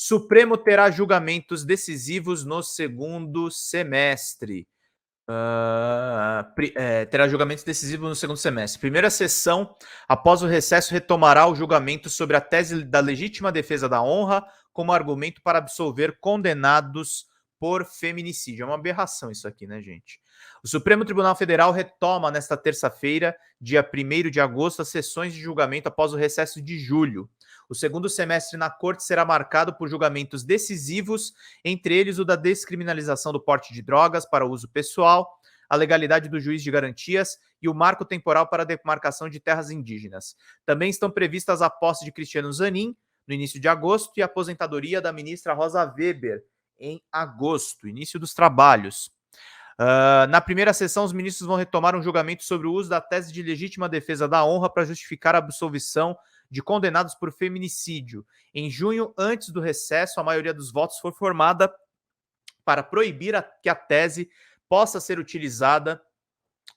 Supremo terá julgamentos decisivos no segundo semestre. Terá julgamentos decisivos no segundo semestre. Primeira sessão, após o recesso, retomará o julgamento sobre a tese da legítima defesa da honra como argumento para absolver condenados por feminicídio. É uma aberração isso aqui, né, gente? O Supremo Tribunal Federal retoma nesta terça-feira, dia 1º de agosto, as sessões de julgamento após o recesso de julho. O segundo semestre na Corte será marcado por julgamentos decisivos, entre eles o da descriminalização do porte de drogas para uso pessoal, a legalidade do juiz de garantias e o marco temporal para a demarcação de terras indígenas. Também estão previstas a posse de Cristiano Zanin, no início de agosto, e a aposentadoria da ministra Rosa Weber, em agosto, início dos trabalhos. Na primeira sessão, os ministros vão retomar um julgamento sobre o uso da tese de legítima defesa da honra para justificar a absolvição de condenados por feminicídio. Em junho, antes do recesso, a maioria dos votos foi formada para proibir que a tese possa ser utilizada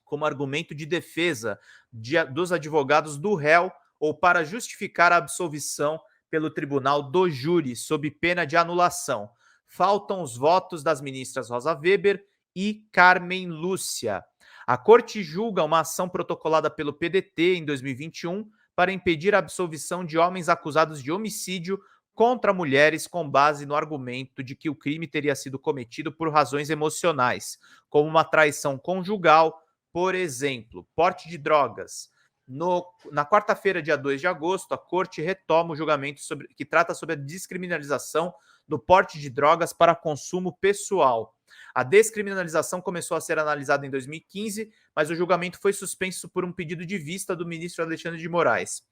como argumento de defesa dos advogados do réu ou para justificar a absolvição pelo tribunal do júri, sob pena de anulação. Faltam os votos das ministras Rosa Weber e Carmen Lúcia. A Corte julga uma ação protocolada pelo PDT em 2021 para impedir a absolvição de homens acusados de homicídio contra mulheres com base no argumento de que o crime teria sido cometido por razões emocionais, como uma traição conjugal, por exemplo, porte de drogas. Na quarta-feira, dia 2 de agosto, a Corte retoma o julgamento que trata sobre a descriminalização do porte de drogas para consumo pessoal. A descriminalização começou a ser analisada em 2015, mas o julgamento foi suspenso por um pedido de vista do ministro Alexandre de Moraes.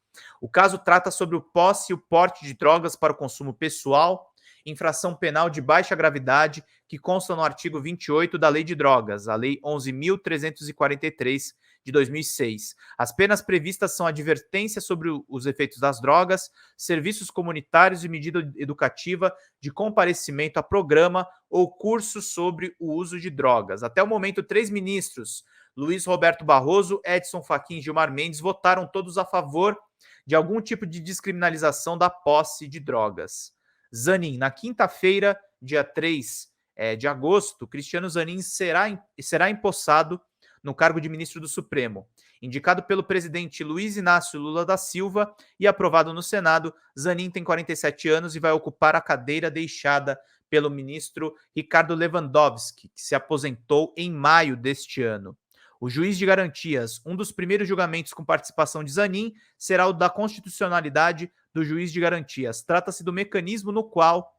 O caso trata sobre o posse e o porte de drogas para o consumo pessoal, infração penal de baixa gravidade que consta no artigo 28 da Lei de Drogas, a Lei 11.343 de 2006. As penas previstas são advertência sobre os efeitos das drogas, serviços comunitários e medida educativa de comparecimento a programa ou curso sobre o uso de drogas. Até o momento, 3 ministros, Luiz Roberto Barroso, Edson Fachin e Gilmar Mendes, votaram todos a favor de algum tipo de descriminalização da posse de drogas. Zanin, na quinta-feira, dia 3 de agosto, Cristiano Zanin será empossado no cargo de ministro do Supremo. Indicado pelo presidente Luiz Inácio Lula da Silva e aprovado no Senado, Zanin tem 47 anos e vai ocupar a cadeira deixada pelo ministro Ricardo Lewandowski, que se aposentou em maio deste ano. O juiz de garantias, um dos primeiros julgamentos com participação de Zanin, será o da constitucionalidade do juiz de garantias. Trata-se do mecanismo no qual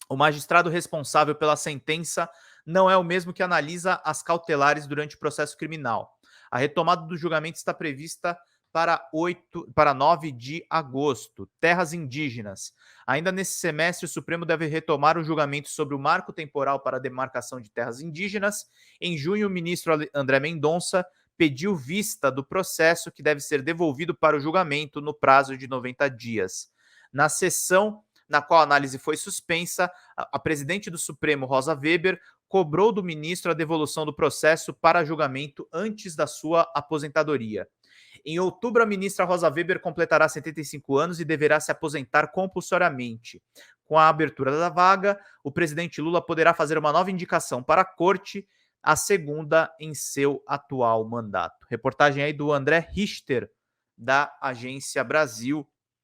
o magistrado responsável pela sentença não é o mesmo que analisa as cautelares durante o processo criminal. A retomada do julgamento está prevista para 9 de agosto. Terras indígenas. Ainda nesse semestre, o Supremo deve retomar o julgamento sobre o marco temporal para a demarcação de terras indígenas. Em junho, o ministro André Mendonça pediu vista do processo, que deve ser devolvido para o julgamento no prazo de 90 dias. Na sessão na qual a análise foi suspensa, a presidente do Supremo, Rosa Weber, cobrou do ministro a devolução do processo para julgamento antes da sua aposentadoria. Em outubro, a ministra Rosa Weber completará 75 anos e deverá se aposentar compulsoriamente. Com a abertura da vaga, o presidente Lula poderá fazer uma nova indicação para a corte, a segunda em seu atual mandato. Reportagem aí do André Richter, da Agência Brasil.